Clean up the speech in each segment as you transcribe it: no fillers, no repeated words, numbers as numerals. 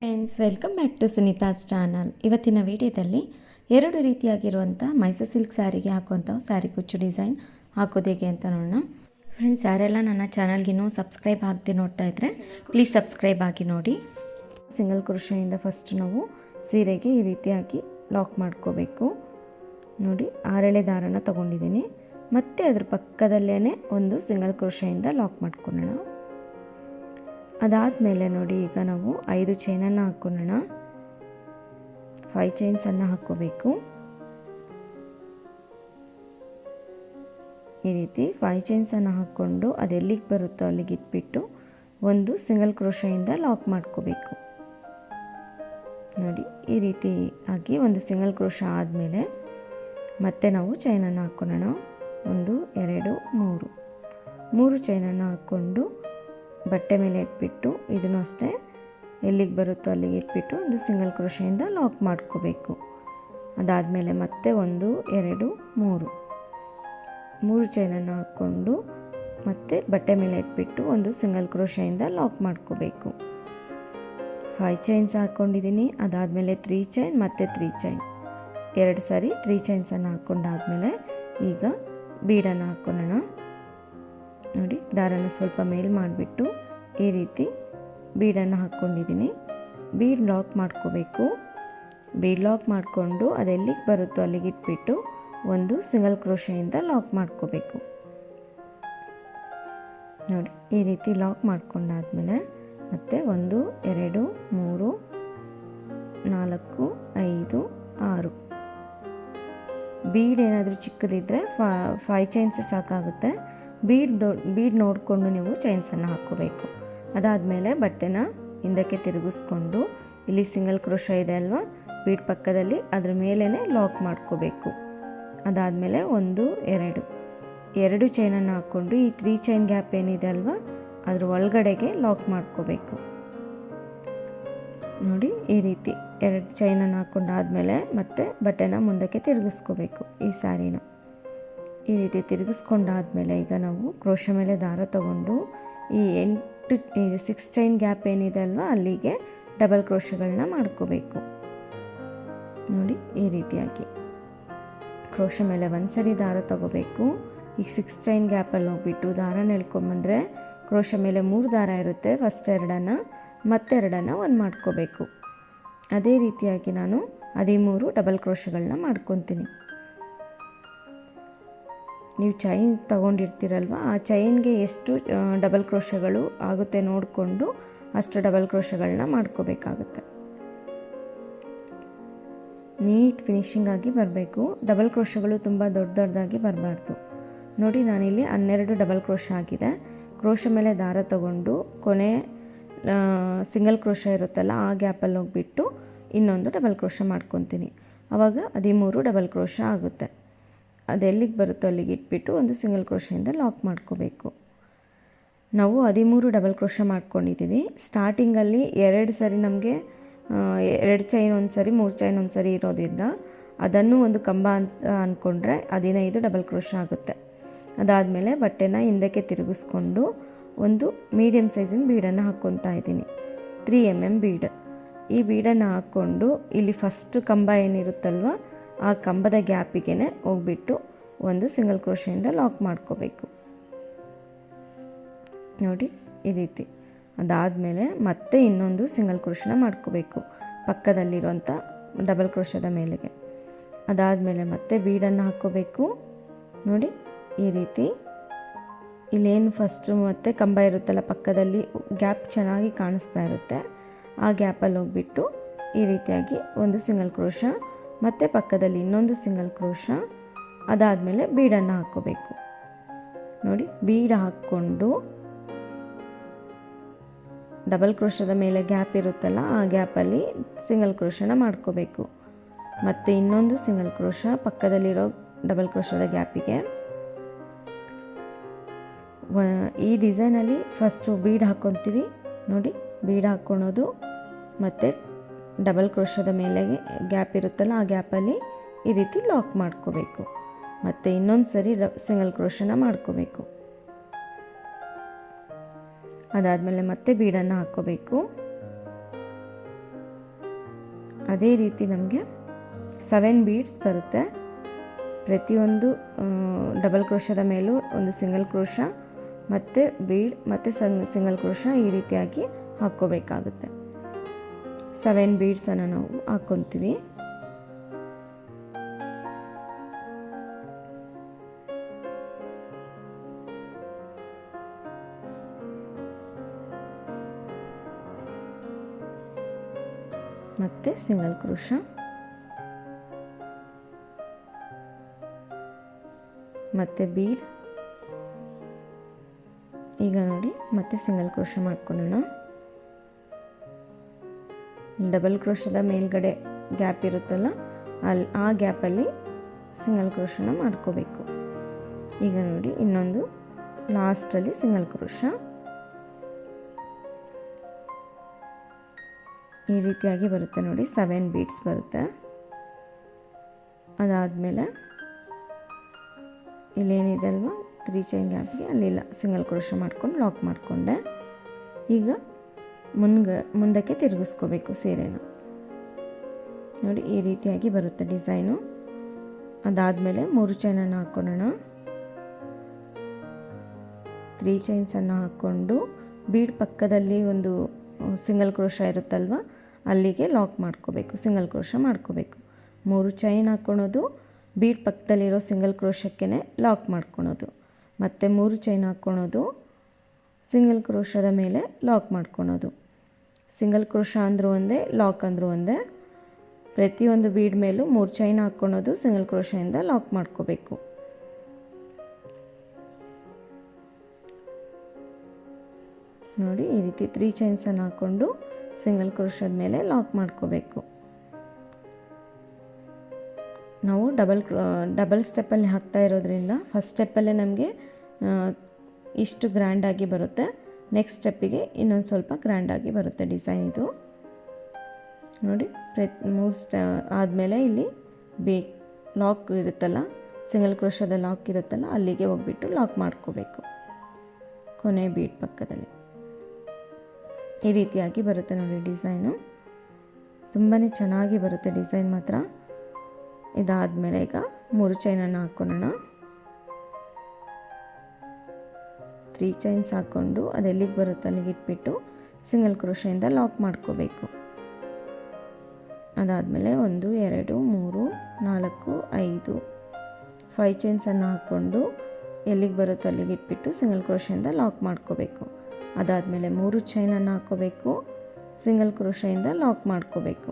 Friends, welcome back to Sunita's channel. ಇವತ್ತಿನ ವಿಡಿಯೋದಲ್ಲಿ ಎರಡು ರೀತಿಯಾಗಿರುವಂಥ ಮೈಸೂರು ಸಿಲ್ಕ್ ಸ್ಯಾರಿಗೆ ಹಾಕುವಂಥ ಸ್ಯಾರಿ ಕುಚ್ಚು ಡಿಸೈನ್ ಹಾಕೋದು ಹೇಗೆ ಅಂತ ನೋಡೋಣ. ಫ್ರೆಂಡ್ಸ್, ಯಾರೆಲ್ಲ ನನ್ನ ಚಾನಲ್ಗಿನ್ನೂ ಸಬ್ಸ್ಕ್ರೈಬ್ ಆಗದೆ ನೋಡ್ತಾ ಇದ್ದರೆ ಪ್ಲೀಸ್ ಸಬ್ಸ್ಕ್ರೈಬ್ ಆಗಿ ನೋಡಿ. ಸಿಂಗಲ್ ಕ್ರೋಶೆಯಿಂದ ಫಸ್ಟ್ ನಾವು ಸೀರೆಗೆ ಈ ರೀತಿಯಾಗಿ ಲಾಕ್ ಮಾಡ್ಕೋಬೇಕು. ನೋಡಿ, 6 ಎಳೆ ದಾರನ ತೊಗೊಂಡಿದ್ದೀನಿ. ಮತ್ತು ಅದ್ರ ಪಕ್ಕದಲ್ಲೇ ಒಂದು ಸಿಂಗಲ್ ಕ್ರೋಶೆಯಿಂದ ಲಾಕ್ ಮಾಡ್ಕೊಳ್ಳೋಣ. ಅದಾದಮೇಲೆ ನೋಡಿ, ಈಗ ನಾವು 5 ಚೈನನ್ನು ಹಾಕ್ಕೊಳ್ಳೋಣ. 5 ಚೈನ್ಸನ್ನು ಹಾಕ್ಕೋಬೇಕು. ಈ ರೀತಿ 5 ಚೈನ್ಸನ್ನು ಹಾಕ್ಕೊಂಡು ಅದೆಲ್ಲಿಗೆ ಬರುತ್ತೋ ಅಲ್ಲಿಗೆ ಇಟ್ಬಿಟ್ಟು ಒಂದು ಸಿಂಗಲ್ ಕ್ರೋಶೆಯಿಂದ ಲಾಕ್ ಮಾಡ್ಕೋಬೇಕು. ನೋಡಿ, ಈ ರೀತಿ ಆಗಿ ಒಂದು ಸಿಂಗಲ್ ಕ್ರೋಶ ಆದಮೇಲೆ ಮತ್ತೆ ನಾವು ಚೈನನ್ನು ಹಾಕ್ಕೊಳ್ಳೋಣ. 1 2 3 ಚೈನನ್ನು ಹಾಕ್ಕೊಂಡು ಬಟ್ಟೆ ಮೇಲೆ ಇಟ್ಬಿಟ್ಟು ಇದನ್ನು ಅಷ್ಟೇ ಎಲ್ಲಿಗೆ ಬರುತ್ತೋ ಅಲ್ಲಿಗೆ ಇಟ್ಬಿಟ್ಟು ಒಂದು ಸಿಂಗಲ್ ಕ್ರೋಶೆಯಿಂದ ಲಾಕ್ ಮಾಡ್ಕೋಬೇಕು. ಅದಾದಮೇಲೆ ಮತ್ತೆ 1 2 3 ಚೈನನ್ನು ಹಾಕ್ಕೊಂಡು ಮತ್ತೆ ಬಟ್ಟೆ ಮೇಲೆ ಇಟ್ಬಿಟ್ಟು ಒಂದು ಸಿಂಗಲ್ ಕ್ರೋಶೆಯಿಂದ ಲಾಕ್ ಮಾಡ್ಕೋಬೇಕು. 5 ಚೈನ್ಸ್ ಹಾಕ್ಕೊಂಡಿದ್ದೀನಿ. ಅದಾದಮೇಲೆ 3 ಚೈನ್ ಮತ್ತು 3 ಚೈನ್ 2 ಸಾರಿ 3 ಚೈನ್ಸನ್ನು ಹಾಕ್ಕೊಂಡಾದಮೇಲೆ ಈಗ ಬೀಡನ್ನು ಹಾಕ್ಕೊಳ್ಳೋಣ. ನೋಡಿ, ದಾರನ ಸ್ವಲ್ಪ ಮೇಲ್ ಮಾಡಿಬಿಟ್ಟು ಈ ರೀತಿ ಬೀಡನ್ನು ಹಾಕ್ಕೊಂಡಿದ್ದೀನಿ. ಬೀಡ್ ಲಾಕ್ ಮಾಡ್ಕೋಬೇಕು. ಬೀಡ್ ಲಾಕ್ ಮಾಡಿಕೊಂಡು ಅದೆಲ್ಲಿಗೆ ಬರುತ್ತೋ ಅಲ್ಲಿಗೆ ಇಟ್ಬಿಟ್ಟು ಒಂದು ಸಿಂಗಲ್ ಕ್ರೋಶೆಯಿಂದ ಲಾಕ್ ಮಾಡ್ಕೋಬೇಕು. ನೋಡಿ, ಈ ರೀತಿ ಲಾಕ್ ಮಾಡ್ಕೊಂಡಾದಮೇಲೆ ಮತ್ತೆ 1 2 3 4 5 6 ಬೀಡ್ ಏನಾದರೂ ಚಿಕ್ಕದಿದ್ದರೆ 5 ಚೈನ್ಸ್ ಸಾಕಾಗುತ್ತೆ. ಬೀಡ್ ನೋಡಿಕೊಂಡು ನೀವು ಚೈನ್ಸನ್ನು ಹಾಕ್ಕೋಬೇಕು. ಅದಾದಮೇಲೆ ಬಟ್ಟೆನ ಹಿಂದಕ್ಕೆ ತಿರುಗಿಸ್ಕೊಂಡು ಇಲ್ಲಿ ಸಿಂಗಲ್ ಕ್ರೋಶ ಇದೆ ಅಲ್ವಾ, ಬೀಡ್ ಪಕ್ಕದಲ್ಲಿ ಅದ್ರ ಮೇಲೇ ಲಾಕ್ ಮಾಡ್ಕೋಬೇಕು. ಅದಾದಮೇಲೆ 1 2 ಚೈನನ್ನು ಹಾಕ್ಕೊಂಡು ಈ 3 ಚೈನ್ ಗ್ಯಾಪ್ ಏನಿದೆ ಅಲ್ವಾ ಅದ್ರ ಒಳಗಡೆಗೆ ಲಾಕ್ ಮಾಡ್ಕೋಬೇಕು. ನೋಡಿ, ಈ ರೀತಿ 2 ಚೈನನ್ನು ಹಾಕ್ಕೊಂಡಾದಮೇಲೆ ಮತ್ತೆ ಬಟ್ಟೆನ ಮುಂದಕ್ಕೆ ತಿರುಗಿಸ್ಕೋಬೇಕು. ಈ ಸ್ಯಾರಿನ ಈ ರೀತಿ ತಿರುಗಿಸ್ಕೊಂಡಾದಮೇಲೆ ಈಗ ನಾವು ಕ್ರೋಶ ಮೇಲೆ ದಾರ ತಗೊಂಡು ಈ 6 ಚೈನ್ ಗ್ಯಾಪ್ ಏನಿದೆ ಅಲ್ವಾ ಅಲ್ಲಿಗೆ ಡಬಲ್ ಕ್ರೋಶಗಳನ್ನ ಮಾಡ್ಕೋಬೇಕು. ನೋಡಿ, ಈ ರೀತಿಯಾಗಿ ಕ್ರೋಶ ಮೇಲೆ ಒಂದು ಸರಿ ದಾರ ತಗೋಬೇಕು. ಈಗ 6 ಚೈನ್ ಗ್ಯಾಪಲ್ಲಿ ಹೋಗ್ಬಿಟ್ಟು ದಾರನ ಎಳ್ಕೊಂಬಂದರೆ ಕ್ರೋಶ ಮೇಲೆ 3 ದಾರ ಇರುತ್ತೆ. ಫಸ್ಟ್ 2 ಮತ್ತೆ 2 ಒಂದು ಮಾಡ್ಕೋಬೇಕು. ಅದೇ ರೀತಿಯಾಗಿ ನಾನು 13 ಡಬಲ್ ಕ್ರೋಶಗಳನ್ನ ಮಾಡ್ಕೊತೀನಿ. ನೀವು ಚೈನ್ ತೊಗೊಂಡಿರ್ತೀರಲ್ವ, ಆ ಚೈನ್ಗೆ ಎಷ್ಟು ಡಬಲ್ ಕ್ರೋಶಗಳು ಆಗುತ್ತೆ ನೋಡಿಕೊಂಡು ಅಷ್ಟು ಡಬಲ್ ಕ್ರೋಶಗಳನ್ನ ಮಾಡ್ಕೋಬೇಕಾಗುತ್ತೆ. ನೀಟ್ ಫಿನಿಶಿಂಗ್ ಆಗಿ ಬರಬೇಕು. ಡಬಲ್ ಕ್ರೋಶಗಳು ತುಂಬ ದೊಡ್ಡದಾಗಿ ಬರಬಾರ್ದು. ನೋಡಿ, ನಾನಿಲ್ಲಿ 12 ಡಬಲ್ ಕ್ರೋಶ ಆಗಿದೆ. ಕ್ರೋಶ ಮೇಲೆ ದಾರ ತಗೊಂಡು ಕೊನೆ ಸಿಂಗಲ್ ಕ್ರೋಶ ಇರುತ್ತಲ್ಲ ಆ ಗ್ಯಾಪಲ್ಲಿ ಹೋಗ್ಬಿಟ್ಟು ಇನ್ನೊಂದು ಡಬಲ್ ಕ್ರೋಶ ಮಾಡ್ಕೊತೀನಿ. ಆವಾಗ 13 ಡಬಲ್ ಕ್ರೋಶ ಆಗುತ್ತೆ. ಅದೆಲ್ಲಿಗೆ ಬರುತ್ತೋ ಅಲ್ಲಿಗೆ ಇಟ್ಬಿಟ್ಟು ಒಂದು ಸಿಂಗಲ್ ಕ್ರೋಶೆಯಿಂದ ಲಾಕ್ ಮಾಡ್ಕೋಬೇಕು. ನಾವು 13 ಡಬಲ್ ಕ್ರೋಶ ಮಾಡ್ಕೊಂಡಿದ್ದೀವಿ. ಸ್ಟಾರ್ಟಿಂಗಲ್ಲಿ 2 ಸರಿ ನಮಗೆ 2 ಚೈನ್ ಒಂದು ಸರಿ 3 ಚೈನ್ ಒಂದು ಸರಿ ಇರೋದ್ರಿಂದ ಅದನ್ನು ಒಂದು ಕಂಬ ಅಂತ ಅಂದ್ಕೊಂಡ್ರೆ 15 ಡಬಲ್ ಕ್ರೋಶ ಆಗುತ್ತೆ. ಅದಾದಮೇಲೆ ಬಟ್ಟೆನ ಹಿಂದಕ್ಕೆ ತಿರುಗಿಸ್ಕೊಂಡು ಒಂದು ಮೀಡಿಯಮ್ ಸೈಜಿನ ಬೀಡನ್ನು ಹಾಕ್ಕೊತಾ ಇದ್ದೀನಿ. 3 mm ಬೀಡ್. ಈ ಬೀಡನ್ನು ಹಾಕ್ಕೊಂಡು ಇಲ್ಲಿ ಫಸ್ಟ್ ಕಂಬ ಏನಿರುತ್ತಲ್ವ ಆ ಕಂಬದ ಗ್ಯಾಪಿಗೆ ಹೋಗ್ಬಿಟ್ಟು ಒಂದು ಸಿಂಗಲ್ ಕ್ರೋಶೆಯಿಂದ ಲಾಕ್ ಮಾಡ್ಕೋಬೇಕು. ನೋಡಿ, ಈ ರೀತಿ. ಅದಾದಮೇಲೆ ಮತ್ತೆ ಇನ್ನೊಂದು ಸಿಂಗಲ್ ಕ್ರೋಶನ ಮಾಡ್ಕೋಬೇಕು ಪಕ್ಕದಲ್ಲಿರುವಂಥ ಡಬಲ್ ಕ್ರೋಶದ ಮೇಲೆಗೆ. ಅದಾದಮೇಲೆ ಮತ್ತೆ ಬೀಡನ್ನು ಹಾಕ್ಕೋಬೇಕು. ನೋಡಿ, ಈ ರೀತಿ. ಇಲ್ಲೇನು ಫಸ್ಟು ಮತ್ತೆ ಕಂಬ ಇರುತ್ತಲ್ಲ ಪಕ್ಕದಲ್ಲಿ ಗ್ಯಾಪ್ ಚೆನ್ನಾಗಿ ಕಾಣಿಸ್ತಾ ಇರುತ್ತೆ. ಆ ಗ್ಯಾಪಲ್ಲಿ ಹೋಗ್ಬಿಟ್ಟು ಈ ರೀತಿಯಾಗಿ ಒಂದು ಸಿಂಗಲ್ ಕ್ರೋಶ ಮತ್ತು ಪಕ್ಕದಲ್ಲಿ ಇನ್ನೊಂದು ಸಿಂಗಲ್ ಕ್ರೋಶ. ಅದಾದಮೇಲೆ ಬೀಡನ್ನು ಹಾಕ್ಕೋಬೇಕು. ನೋಡಿ, ಬೀಡ್ ಹಾಕ್ಕೊಂಡು ಡಬಲ್ ಕ್ರೋಶದ ಮೇಲೆ ಗ್ಯಾಪ್ ಇರುತ್ತಲ್ಲ ಆ ಗ್ಯಾಪಲ್ಲಿ ಸಿಂಗಲ್ ಕ್ರೋಶನ ಮಾಡ್ಕೋಬೇಕು. ಮತ್ತು ಇನ್ನೊಂದು ಸಿಂಗಲ್ ಕ್ರೋಶ ಪಕ್ಕದಲ್ಲಿರೋ ಡಬಲ್ ಕ್ರೋಶದ ಗ್ಯಾಪಿಗೆ. ಈ ಡಿಸೈನಲ್ಲಿ ಫಸ್ಟು ಬೀಡ್ ಹಾಕ್ಕೊತೀವಿ. ನೋಡಿ, ಬೀಡ್ ಹಾಕ್ಕೊಳೋದು ಮತ್ತು ಡಬಲ್ ಕ್ರೋಶದ ಮೇಲೆ ಗ್ಯಾಪ್ ಇರುತ್ತಲ್ಲ ಆ ಗ್ಯಾಪಲ್ಲಿ ಈ ರೀತಿ ಲಾಕ್ ಮಾಡ್ಕೋಬೇಕು. ಮತ್ತು ಇನ್ನೊಂದು ಸರಿ ಸಿಂಗಲ್ ಕ್ರೋಶನ ಮಾಡ್ಕೋಬೇಕು. ಅದಾದಮೇಲೆ ಮತ್ತೆ ಬೀಡನ್ನು ಹಾಕ್ಕೋಬೇಕು. ಅದೇ ರೀತಿ ನಮಗೆ 7 ಬೀಡ್ಸ್ ಬರುತ್ತೆ. ಪ್ರತಿಯೊಂದು ಡಬಲ್ ಕ್ರೋಶದ ಮೇಲೂ ಒಂದು ಸಿಂಗಲ್ ಕ್ರೋಶ ಮತ್ತು ಬೀಡ್ ಮತ್ತು ಸಿಂಗಲ್ ಕ್ರೋಶ ಈ ರೀತಿಯಾಗಿ ಹಾಕ್ಕೋಬೇಕಾಗುತ್ತೆ. 7 ಬೀಡ್ಸನ್ನು ನಾವು ಹಾಕ್ಕೊತೀವಿ. ಮತ್ತು ಸಿಂಗಲ್ ಕ್ರೋಶ, ಮತ್ತು ಬೀಡ್. ಈಗ ನೋಡಿ ಮತ್ತೆ ಸಿಂಗಲ್ ಕ್ರೋಶ ಮಾಡ್ಕೊಳ್ಳೋಣ. ಡಬಲ್ ಕ್ರೋಶದ ಮೇಲ್ಗಡೆ ಗ್ಯಾಪ್ ಇರುತ್ತಲ್ಲ, ಆ ಗ್ಯಾಪಲ್ಲಿ ಸಿಂಗಲ್ ಕ್ರೋಶನ ಮಾಡ್ಕೋಬೇಕು. ಈಗ ನೋಡಿ ಇನ್ನೊಂದು ಲಾಸ್ಟಲ್ಲಿ ಸಿಂಗಲ್ ಕ್ರೋಶ. ಈ ರೀತಿಯಾಗಿ ಬರುತ್ತೆ ನೋಡಿ, 7 ಬೀಡ್ಸ್ ಬರುತ್ತೆ. ಅದಾದಮೇಲೆ ಇಲ್ಲೇನಿದೆ ಅಲ್ವಾ 3 ಚೈನ್ ಗ್ಯಾಪ್ಗೆ ಅಲ್ಲಿಲ್ಲ ಸಿಂಗಲ್ ಕ್ರೋಶ ಮಾಡ್ಕೊಂಡು ಲಾಕ್ ಮಾಡಿಕೊಂಡೆ. ಈಗ ಮುಂದಕ್ಕೆ ತಿರುಗಿಸ್ಕೋಬೇಕು ಸೀರೆನ. ನೋಡಿ ಈ ರೀತಿಯಾಗಿ ಬರುತ್ತೆ ಡಿಸೈನು. ಅದಾದಮೇಲೆ 3 ಚೈನನ್ನು ಹಾಕ್ಕೊಳ್ಳೋಣ. 3 ಚೈನ್ಸನ್ನು ಹಾಕ್ಕೊಂಡು ಬೀಡ್ ಪಕ್ಕದಲ್ಲಿ ಒಂದು ಸಿಂಗಲ್ ಕ್ರೋಶ ಇರುತ್ತಲ್ವ, ಅಲ್ಲಿಗೆ ಲಾಕ್ ಮಾಡ್ಕೋಬೇಕು, ಸಿಂಗಲ್ ಕ್ರೋಶ ಮಾಡ್ಕೋಬೇಕು. 3 ಚೈನ್ ಹಾಕ್ಕೊಳೋದು, ಬೀಡ್ ಪಕ್ಕದಲ್ಲಿರೋ ಸಿಂಗಲ್ ಕ್ರೋಶಕ್ಕೆ ಲಾಕ್ ಮಾಡ್ಕೊಳೋದು, ಮತ್ತು 3 ಚೈನ್ ಹಾಕ್ಕೊಳೋದು, ಸಿಂಗಲ್ ಕ್ರೋಶದ ಮೇಲೆ ಲಾಕ್ ಮಾಡ್ಕೊಳೋದು. ಸಿಂಗಲ್ ಕ್ರೋಶ ಅಂದರೂ ಒಂದೇ, ಲಾಕ್ ಅಂದರೂ ಒಂದೇ. ಪ್ರತಿಯೊಂದು ಬೀಡ್ ಮೇಲೂ 3 ಚೈನ್ ಹಾಕ್ಕೊಳೋದು, ಸಿಂಗಲ್ ಕ್ರೋಶದಿಂದ ಲಾಕ್ ಮಾಡ್ಕೋಬೇಕು. ನೋಡಿ ಈ ರೀತಿ 3 ಚೈನ್ಸನ್ನು ಹಾಕ್ಕೊಂಡು ಸಿಂಗಲ್ ಕ್ರೋಶದ ಮೇಲೆ ಲಾಕ್ ಮಾಡ್ಕೋಬೇಕು. ನಾವು ಡಬಲ್ ಸ್ಟೆಪ್ಪಲ್ಲಿ ಹಾಕ್ತಾ ಇರೋದ್ರಿಂದ ಫಸ್ಟ್ ಸ್ಟೆಪ್ಪಲ್ಲೇ ನಮಗೆ ಇಷ್ಟು ಗ್ರ್ಯಾಂಡಾಗಿ ಬರುತ್ತೆ. ನೆಕ್ಸ್ಟ್ ಸ್ಟೆಪ್ಪಿಗೆ ಇನ್ನೊಂದು ಸ್ವಲ್ಪ ಗ್ರ್ಯಾಂಡಾಗಿ ಬರುತ್ತೆ ಡಿಸೈನ್ ಇದು. ನೋಡಿ 3 ಆದಮೇಲೆ ಇಲ್ಲಿ ಲಾಕ್ ಇರುತ್ತಲ್ಲ, ಸಿಂಗಲ್ ಕ್ರೋಶದ ಲಾಕ್ ಇರುತ್ತಲ್ಲ, ಅಲ್ಲಿಗೆ ಹೋಗ್ಬಿಟ್ಟು ಲಾಕ್ ಮಾಡ್ಕೋಬೇಕು ಕೊನೆ ಬೀಡ್ ಪಕ್ಕದಲ್ಲಿ. ಈ ರೀತಿಯಾಗಿ ಬರುತ್ತೆ ನೋಡಿ ಡಿಸೈನು. ತುಂಬಾ ಚೆನ್ನಾಗಿ ಬರುತ್ತೆ ಡಿಸೈನ್ ಮಾತ್ರ. ಇದಾದಮೇಲೆ ಈಗ 3 ಚೈನನ್ನು ಹಾಕ್ಕೊಳ್ಳೋಣ. 3 ಚೈನ್ಸ್ ಹಾಕ್ಕೊಂಡು ಅದೆಲ್ಲಿಗೆ ಬರುತ್ತೆ ಅಲ್ಲಿಗೆ ಇಟ್ಬಿಟ್ಟು ಸಿಂಗಲ್ ಕ್ರೋಶೆಯಿಂದ ಲಾಕ್ ಮಾಡ್ಕೋಬೇಕು. ಅದಾದಮೇಲೆ 1 2 3 4 5 5 ಚೈನ್ಸನ್ನು ಹಾಕ್ಕೊಂಡು ಎಲ್ಲಿಗೆ ಬರುತ್ತೋ ಅಲ್ಲಿಗೆ ಇಟ್ಬಿಟ್ಟು ಸಿಂಗಲ್ ಕ್ರೋಶೆಯಿಂದ ಲಾಕ್ ಮಾಡ್ಕೋಬೇಕು. ಅದಾದಮೇಲೆ 3 ಚೈನನ್ನು ಹಾಕ್ಕೋಬೇಕು, ಸಿಂಗಲ್ ಕ್ರೋಶೆಯಿಂದ ಲಾಕ್ ಮಾಡ್ಕೋಬೇಕು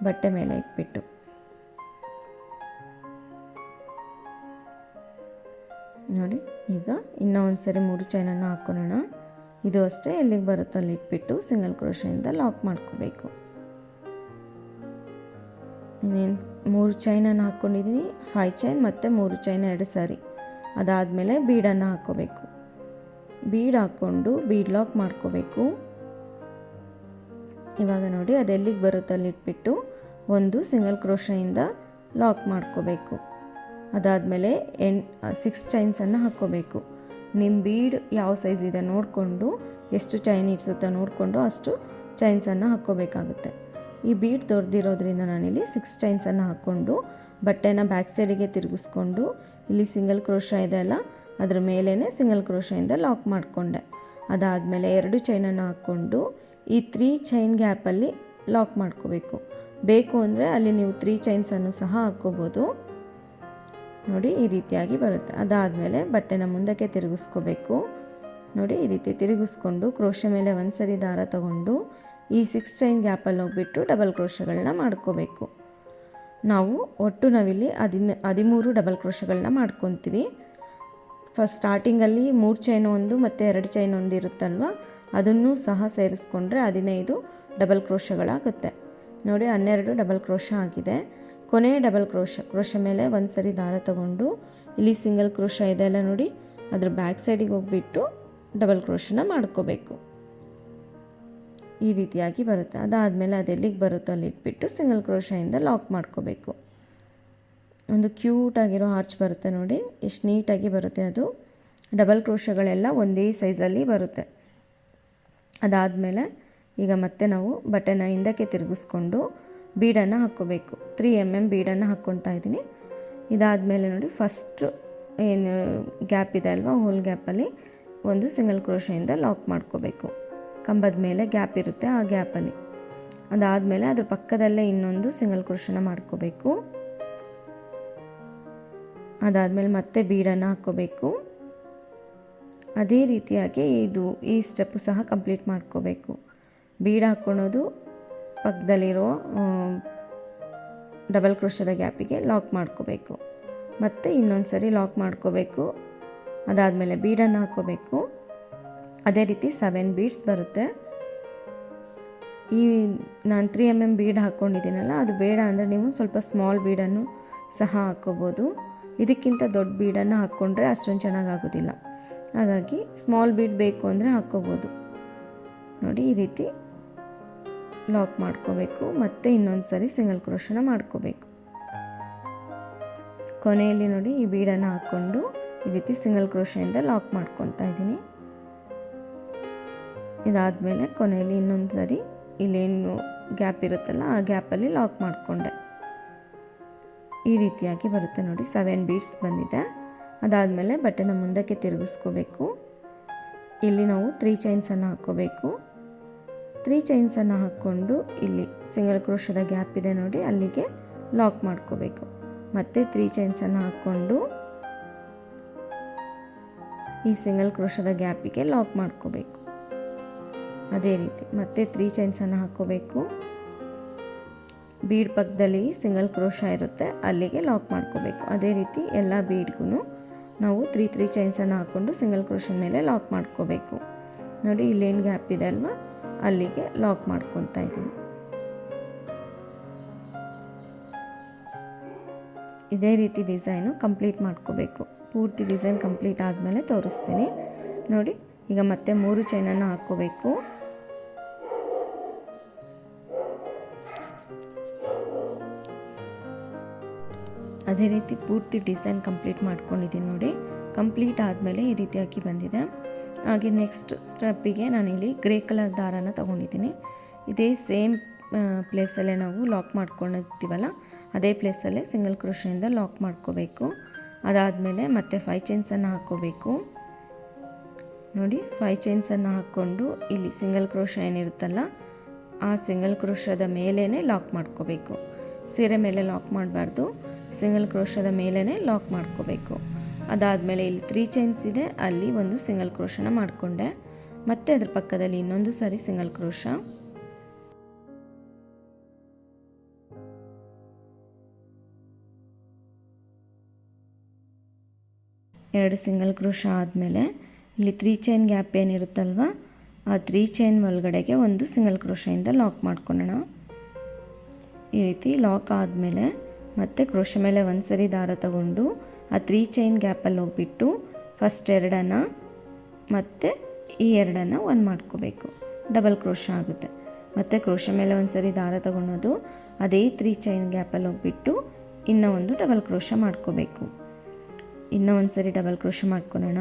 ಬಟ್ಟೆ ಮೇಲೆ ಇಟ್ಬಿಟ್ಟು. ನೋಡಿ ಈಗ ಇನ್ನೂ ಒಂದು ಸರಿ 3 ಚೈನನ್ನು ಹಾಕ್ಕೊಳ್ಳೋಣ. ಇದು ಅಷ್ಟೇ, ಎಲ್ಲಿಗೆ ಬರುತ್ತೋ ಅಲ್ಲಿ ಇಟ್ಬಿಟ್ಟು ಸಿಂಗಲ್ ಕ್ರೋಶೆಯಿಂದ ಲಾಕ್ ಮಾಡ್ಕೋಬೇಕು. ಇನ್ನೇನು 3 ಚೈನನ್ನು ಹಾಕ್ಕೊಂಡಿದ್ದೀನಿ, 5 ಚೈನ್ ಮತ್ತು 3 ಚೈನ್ 2 ಸಾರಿ. ಅದಾದಮೇಲೆ ಬೀಡನ್ನು ಹಾಕ್ಕೋಬೇಕು. ಬೀಡ್ ಹಾಕ್ಕೊಂಡು ಬೀಡ್ ಲಾಕ್ ಮಾಡ್ಕೋಬೇಕು. ಇವಾಗ ನೋಡಿ ಅದೆಲ್ಲಿಗೆ ಬರುತ್ತೋ ಅಲ್ಲಿ ಇಟ್ಬಿಟ್ಟು ಒಂದು ಸಿಂಗಲ್ ಕ್ರೋಶೆಯಿಂದ ಲಾಕ್ ಮಾಡ್ಕೋಬೇಕು. ಅದಾದಮೇಲೆ 6 ಚೈನ್ಸನ್ನು ಹಾಕ್ಕೋಬೇಕು. ನಿಮ್ಮ ಬೀಡ್ ಯಾವ ಸೈಜ್ ಇದೆ ನೋಡಿಕೊಂಡು, ಎಷ್ಟು ಚೈನ್ ಇಡ್ಸುತ್ತೋ ನೋಡಿಕೊಂಡು ಅಷ್ಟು ಚೈನ್ಸನ್ನು ಹಾಕ್ಕೋಬೇಕಾಗುತ್ತೆ. ಈ ಬೀಡ್ ದೊಡ್ಡದಿರೋದ್ರಿಂದ ನಾನಿಲ್ಲಿ 6 ಚೈನ್ಸನ್ನು ಹಾಕ್ಕೊಂಡು ಬಟ್ಟೆನ ಬ್ಯಾಕ್ ಸೈಡಿಗೆ ತಿರುಗಿಸ್ಕೊಂಡು ಇಲ್ಲಿ ಸಿಂಗಲ್ ಕ್ರೋಶ ಇದೆ ಅಲ್ಲ, ಅದ್ರ ಮೇಲೇ ಸಿಂಗಲ್ ಕ್ರೋಶೆಯಿಂದ ಲಾಕ್ ಮಾಡಿಕೊಂಡೆ. ಅದಾದಮೇಲೆ 2 ಚೈನನ್ನು ಹಾಕ್ಕೊಂಡು ಈ 3 ಚೈನ್ ಗ್ಯಾಪಲ್ಲಿ ಲಾಕ್ ಮಾಡ್ಕೋಬೇಕು. ಬೇಕು ಅಂದರೆ ಅಲ್ಲಿ ನೀವು 3 ಚೈನ್ಸನ್ನು ಸಹ ಹಾಕ್ಕೋಬೋದು. ನೋಡಿ ಈ ರೀತಿಯಾಗಿ ಬರುತ್ತೆ. ಅದಾದಮೇಲೆ ಬಟ್ಟೆನ ಮುಂದಕ್ಕೆ ತಿರುಗಿಸ್ಕೋಬೇಕು. ನೋಡಿ ಈ ರೀತಿ ತಿರುಗಿಸ್ಕೊಂಡು ಕ್ರೋಶೆ ಮೇಲೆ ಒಂದು ಸರಿ ದಾರ ತಗೊಂಡು ಈ 6 ಚೈನ್ ಗ್ಯಾಪಲ್ಲಿ ಹೋಗ್ಬಿಟ್ಟು ಡಬಲ್ ಕ್ರೋಶಗಳನ್ನ ಮಾಡ್ಕೋಬೇಕು. ನಾವು ಒಟ್ಟು ನಾವಿಲ್ಲಿ 13 ಡಬಲ್ ಕ್ರೋಶಗಳನ್ನ ಮಾಡ್ಕೊತೀವಿ. ಫಸ್ಟ್ ಸ್ಟಾರ್ಟಿಂಗಲ್ಲಿ 3 ಚೈನ್ ಒಂದು ಮತ್ತು 2 ಚೈನ್ ಒಂದು ಇರುತ್ತಲ್ವ, ಅದನ್ನು ಸಹ ಸೇರಿಸ್ಕೊಂಡ್ರೆ 15 ಡಬಲ್ ಕ್ರೋಶಗಳಾಗುತ್ತೆ. ನೋಡಿ 12 ಡಬಲ್ ಕ್ರೋಶ ಆಗಿದೆ. ಕೊನೆ ಡಬಲ್ ಕ್ರೋಶ ಮೇಲೆ ಒಂದು ಸರಿ ದಾರ ತಗೊಂಡು ಇಲ್ಲಿ ಸಿಂಗಲ್ ಕ್ರೋಶ ಇದೆ ಅಲ್ಲ ನೋಡಿ, ಅದ್ರ ಬ್ಯಾಕ್ ಸೈಡಿಗೆ ಹೋಗ್ಬಿಟ್ಟು ಡಬಲ್ ಕ್ರೋಶನ ಮಾಡ್ಕೋಬೇಕು. ಈ ರೀತಿಯಾಗಿ ಬರುತ್ತೆ. ಅದಾದಮೇಲೆ ಅದೆಲ್ಲಿಗೆ ಬರುತ್ತೋ ಅಲ್ಲಿ ಇಟ್ಬಿಟ್ಟು ಸಿಂಗಲ್ ಕ್ರೋಶೆಯಿಂದ ಲಾಕ್ ಮಾಡ್ಕೋಬೇಕು. ಒಂದು ಕ್ಯೂಟಾಗಿರೋ ಆರ್ಚ್ ಬರುತ್ತೆ ನೋಡಿ, ಎಷ್ಟು ನೀಟಾಗಿ ಬರುತ್ತೆ ಅದು. ಡಬಲ್ ಕ್ರೋಶಗಳೆಲ್ಲ ಒಂದೇ ಸೈಜಲ್ಲಿ ಬರುತ್ತೆ. ಅದಾದಮೇಲೆ ಈಗ ಮತ್ತೆ ನಾವು ಬಟ್ಟೆನ ಹಿಂದಕ್ಕೆ ತಿರುಗಿಸ್ಕೊಂಡು ಬೀಡನ್ನು ಹಾಕ್ಕೋಬೇಕು. 3 mm ಬೀಡನ್ನು ಹಾಕ್ಕೊತಾ ಇದ್ದೀನಿ. ಇದಾದಮೇಲೆ ನೋಡಿ ಫಸ್ಟ್ ಏನು ಗ್ಯಾಪ್ ಇದೆ ಅಲ್ವಾ, ಹೋಲ್ ಗ್ಯಾಪಲ್ಲಿ ಒಂದು ಸಿಂಗಲ್ ಕ್ರೋಶೆಯಿಂದ ಲಾಕ್ ಮಾಡ್ಕೋಬೇಕು. ಕಂಬದ ಮೇಲೆ ಗ್ಯಾಪ್ ಇರುತ್ತೆ, ಆ ಗ್ಯಾಪಲ್ಲಿ. ಅದಾದಮೇಲೆ ಅದ್ರ ಪಕ್ಕದಲ್ಲೇ ಇನ್ನೊಂದು ಸಿಂಗಲ್ ಕ್ರೋಶನ ಮಾಡ್ಕೋಬೇಕು. ಅದಾದಮೇಲೆ ಮತ್ತೆ ಬೀಡನ್ನು ಹಾಕ್ಕೋಬೇಕು. ಅದೇ ರೀತಿಯಾಗಿ ಈ ಸ್ಟೆಪ್ಪು ಸಹ ಕಂಪ್ಲೀಟ್ ಮಾಡ್ಕೋಬೇಕು. ಬೀಡ್ ಹಾಕ್ಕೊಳೋದು ಪಕ್ಕದಲ್ಲಿರೋ ಡಬಲ್ ಕ್ರೋಶದ ಗ್ಯಾಪಿಗೆ ಲಾಕ್ ಮಾಡ್ಕೋಬೇಕು. ಮತ್ತು ಇನ್ನೊಂದು ಸರಿ ಲಾಕ್ ಮಾಡ್ಕೋಬೇಕು. ಅದಾದಮೇಲೆ ಬೀಡನ್ನು ಹಾಕ್ಕೋಬೇಕು. ಅದೇ ರೀತಿ 7 ಬೀಡ್ಸ್ ಬರುತ್ತೆ. ನಾನು 3 mm ಬೀಡ್ ಹಾಕ್ಕೊಂಡಿದ್ದೀನಲ್ಲ, ಅದು ಬೇಡ ಅಂದರೆ ನೀವು ಸ್ವಲ್ಪ ಸ್ಮಾಲ್ ಬೀಡನ್ನು ಸಹ ಹಾಕ್ಕೋಬೋದು. ಇದಕ್ಕಿಂತ ದೊಡ್ಡ ಬೀಡನ್ನು ಹಾಕ್ಕೊಂಡ್ರೆ ಅಷ್ಟೊಂದು ಚೆನ್ನಾಗಾಗೋದಿಲ್ಲ. ಹಾಗಾಗಿ ಸ್ಮಾಲ್ ಬೀಡ್ ಬೇಕು ಅಂದರೆ ಹಾಕ್ಕೋಬೋದು. ನೋಡಿ ಈ ರೀತಿ ಲಾಕ್ ಮಾಡ್ಕೋಬೇಕು. ಮತ್ತು ಇನ್ನೊಂದು ಸರಿ ಸಿಂಗಲ್ ಕ್ರೋಶನ ಮಾಡ್ಕೋಬೇಕು. ಕೊನೆಯಲ್ಲಿ ನೋಡಿ ಈ ಬೀಡನ್ನು ಹಾಕ್ಕೊಂಡು ಈ ರೀತಿ ಸಿಂಗಲ್ ಕ್ರೋಶೆಯಿಂದ ಲಾಕ್ ಮಾಡ್ಕೊತಾ ಇದ್ದೀನಿ. ಇದಾದಮೇಲೆ ಕೊನೆಯಲ್ಲಿ ಇನ್ನೊಂದು ಸರಿ ಇಲ್ಲೇನು ಗ್ಯಾಪ್ ಇರುತ್ತಲ್ಲ, ಆ ಗ್ಯಾಪಲ್ಲಿ ಲಾಕ್ ಮಾಡಿಕೊಂಡೆ. ಈ ರೀತಿಯಾಗಿ ಬರುತ್ತೆ ನೋಡಿ. 7 ಬೀಡ್ಸ್ ಬಂದಿದೆ. ಅದಾದಮೇಲೆ ಬಟ್ಟೆನ ಮುಂದಕ್ಕೆ ತಿರುಗಿಸ್ಕೋಬೇಕು. ಇಲ್ಲಿ ನಾವು 3 ಚೈನ್ಸನ್ನು ಹಾಕ್ಕೋಬೇಕು. 3 ಚೈನ್ಸನ್ನು ಹಾಕ್ಕೊಂಡು ಇಲ್ಲಿ ಸಿಂಗಲ್ ಕ್ರೋಶದ ಗ್ಯಾಪ್ ಇದೆ ನೋಡಿ, ಅಲ್ಲಿಗೆ ಲಾಕ್ ಮಾಡ್ಕೋಬೇಕು. ಮತ್ತು 3 ಚೈನ್ಸನ್ನು ಹಾಕ್ಕೊಂಡು ಈ ಸಿಂಗಲ್ ಕ್ರೋಶದ ಗ್ಯಾಪಿಗೆ ಲಾಕ್ ಮಾಡ್ಕೋಬೇಕು. ಅದೇ ರೀತಿ ಮತ್ತೆ 3 ಚೈನ್ಸನ್ನು ಹಾಕ್ಕೋಬೇಕು. ಬೀಡ್ ಪಕ್ಕದಲ್ಲಿ ಸಿಂಗಲ್ ಕ್ರೋಶ ಇರುತ್ತೆ, ಅಲ್ಲಿಗೆ ಲಾಕ್ ಮಾಡ್ಕೋಬೇಕು. ಅದೇ ರೀತಿ ಎಲ್ಲ ಬೀಡ್ಗೂ ನಾವು 3 ಚೈನ್ಸನ್ನು ಹಾಕ್ಕೊಂಡು ಸಿಂಗಲ್ ಕ್ರೋಶದ ಮೇಲೆ ಲಾಕ್ ಮಾಡ್ಕೋಬೇಕು. ನೋಡಿ ಇಲ್ಲೇನು ಗ್ಯಾಪ್ ಇದೆ ಅಲ್ವಾ, ಅಲ್ಲಿಗೆ ಲಾಕ್ ಮಾಡ್ಕೊತಾ ಇದ್ದೀನಿ. ಇದೇ ರೀತಿ ಡಿಸೈನು ಕಂಪ್ಲೀಟ್ ಮಾಡ್ಕೋಬೇಕು. ಪೂರ್ತಿ ಡಿಸೈನ್ ಕಂಪ್ಲೀಟ್ ಆದಮೇಲೆ ತೋರಿಸ್ತೀನಿ ನೋಡಿ. ಈಗ ಮತ್ತೆ 3 ಚೈನನ್ನು ಹಾಕ್ಕೋಬೇಕು. ಅದೇ ರೀತಿ ಪೂರ್ತಿ ಡಿಸೈನ್ ಕಂಪ್ಲೀಟ್ ಮಾಡ್ಕೊಂಡಿದ್ದೀನಿ ನೋಡಿ. ಕಂಪ್ಲೀಟ್ ಆದಮೇಲೆ ಈ ರೀತಿಯಾಗಿ ಬಂದಿದೆ. ಹಾಗೆ ನೆಕ್ಸ್ಟ್ ಸ್ಟೆಪ್ಪಿಗೆ ನಾನಿಲ್ಲಿ ಗ್ರೇ ಕಲರ್ ದಾರನ ತೊಗೊಂಡಿದ್ದೀನಿ. ಇದೇ ಸೇಮ್ ಪ್ಲೇಸಲ್ಲೇ ನಾವು ಲಾಕ್ ಮಾಡ್ಕೊಂಡಿರ್ತೀವಲ್ಲ, ಅದೇ ಪ್ಲೇಸಲ್ಲೇ ಸಿಂಗಲ್ ಕ್ರೋಶೆಯಿಂದ ಲಾಕ್ ಮಾಡ್ಕೋಬೇಕು. ಅದಾದಮೇಲೆ ಮತ್ತೆ 5 ಚೈನ್ಸನ್ನು ಹಾಕ್ಕೋಬೇಕು. ನೋಡಿ 5 ಚೈನ್ಸನ್ನು ಹಾಕ್ಕೊಂಡು ಇಲ್ಲಿ ಸಿಂಗಲ್ ಕ್ರೋಶ ಏನಿರುತ್ತಲ್ಲ, ಆ ಸಿಂಗಲ್ ಕ್ರೋಶದ ಮೇಲೇ ಲಾಕ್ ಮಾಡ್ಕೋಬೇಕು. ಸೀರೆ ಮೇಲೆ ಲಾಕ್ ಮಾಡಬಾರ್ದು, ಸಿಂಗಲ್ ಕ್ರೋಶದ ಮೇಲೇ ಲಾಕ್ ಮಾಡ್ಕೋಬೇಕು. ಅದಾದಮೇಲೆ ಇಲ್ಲಿ 3 ಚೈನ್ಸ್ ಇದೆ, ಅಲ್ಲಿ ಒಂದು ಸಿಂಗಲ್ ಕ್ರೋಶನ ಮಾಡಿಕೊಂಡೆ. ಮತ್ತು ಅದ್ರ ಪಕ್ಕದಲ್ಲಿ ಇನ್ನೊಂದು ಸಾರಿ ಸಿಂಗಲ್ ಕ್ರೋಶ. ಎರಡು ಸಿಂಗಲ್ ಕ್ರೋಶ ಆದಮೇಲೆ ಇಲ್ಲಿ 3 ಚೈನ್ ಗ್ಯಾಪ್ ಏನಿರುತ್ತಲ್ವ, ಆ 3 ಚೈನ್ ಒಳಗಡೆಗೆ ಒಂದು ಸಿಂಗಲ್ ಕ್ರೋಶೆಯಿಂದ ಲಾಕ್ ಮಾಡ್ಕೊಳ್ಳೋಣ. ಈ ರೀತಿ ಲಾಕ್ ಆದಮೇಲೆ ಮತ್ತೆ ಕ್ರೋಶ ಮೇಲೆ ಒಂದು ಸರಿ ದಾರ ತಗೊಂಡು ಆ 3 ಚೈನ್ ಗ್ಯಾಪಲ್ಲಿ ಹೋಗ್ಬಿಟ್ಟು ಫಸ್ಟ್ 2 ಮತ್ತು ಈ 2 ಒಂದು ಮಾಡ್ಕೋಬೇಕು. ಡಬಲ್ ಕ್ರೋಶ ಆಗುತ್ತೆ. ಮತ್ತು ಕ್ರೋಶ ಮೇಲೆ ಒಂದು ಸರಿ ದಾರ ತಗೊಳೋದು, ಅದೇ 3 ಚೈನ್ ಗ್ಯಾಪಲ್ಲಿ ಹೋಗ್ಬಿಟ್ಟು ಇನ್ನೂ ಒಂದು ಡಬಲ್ ಕ್ರೋಶ ಮಾಡ್ಕೋಬೇಕು. ಇನ್ನೂ ಒಂದು ಸರಿ ಡಬಲ್ ಕ್ರೋಶ ಮಾಡ್ಕೊಳ್ಳೋಣ.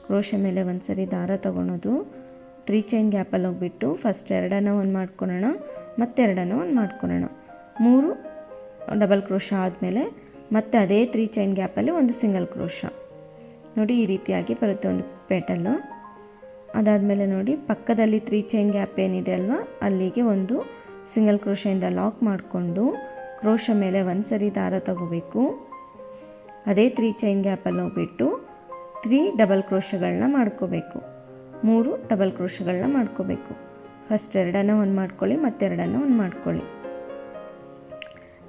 ಕ್ರೋಶ ಮೇಲೆ ಒಂದು ಸರಿ ದಾರ ತಗೊಳೋದು, 3 ಚೈನ್ ಗ್ಯಾಪಲ್ಲಿ ಹೋಗ್ಬಿಟ್ಟು ಫಸ್ಟ್ 2 ಒಂದು ಮಾಡ್ಕೊಳ್ಳೋಣ, ಮತ್ತೆ 2 ಒಂದು ಮಾಡ್ಕೊಳ್ಳೋಣ. 3 ಡಬಲ್ ಕ್ರೋಶ ಆದಮೇಲೆ ಮತ್ತೆ ಅದೇ 3 ಚೈನ್ ಗ್ಯಾಪಲ್ಲಿ ಒಂದು ಸಿಂಗಲ್ ಕ್ರೋಶ. ನೋಡಿ ಈ ರೀತಿಯಾಗಿ ಬರುತ್ತೆ ಒಂದು ಪೇಟಲ್ಲು. ಅದಾದಮೇಲೆ ನೋಡಿ ಪಕ್ಕದಲ್ಲಿ 3 ಚೈನ್ ಗ್ಯಾಪ್ ಏನಿದೆ ಅಲ್ವಾ, ಅಲ್ಲಿಗೆ ಒಂದು ಸಿಂಗಲ್ ಕ್ರೋಶೆಯಿಂದ ಲಾಕ್ ಮಾಡಿಕೊಂಡು ಕ್ರೋಶ ಮೇಲೆ ಒಂದು ಸರಿ ದಾರ ತಗೋಬೇಕು. ಅದೇ 3 ಚೈನ್ ಗ್ಯಾಪಲ್ಲಿ ಹೋಗ್ಬಿಟ್ಟು 3 ಡಬಲ್ ಕ್ರೋಶಗಳನ್ನ ಮಾಡ್ಕೋಬೇಕು. 3 ಡಬಲ್ ಕ್ರೋಶಗಳನ್ನ ಮಾಡ್ಕೋಬೇಕು. ಫಸ್ಟ್ 2 ಒಂದು ಮಾಡ್ಕೊಳ್ಳಿ, ಮತ್ತೆ 2 ಒಂದು ಮಾಡ್ಕೊಳ್ಳಿ.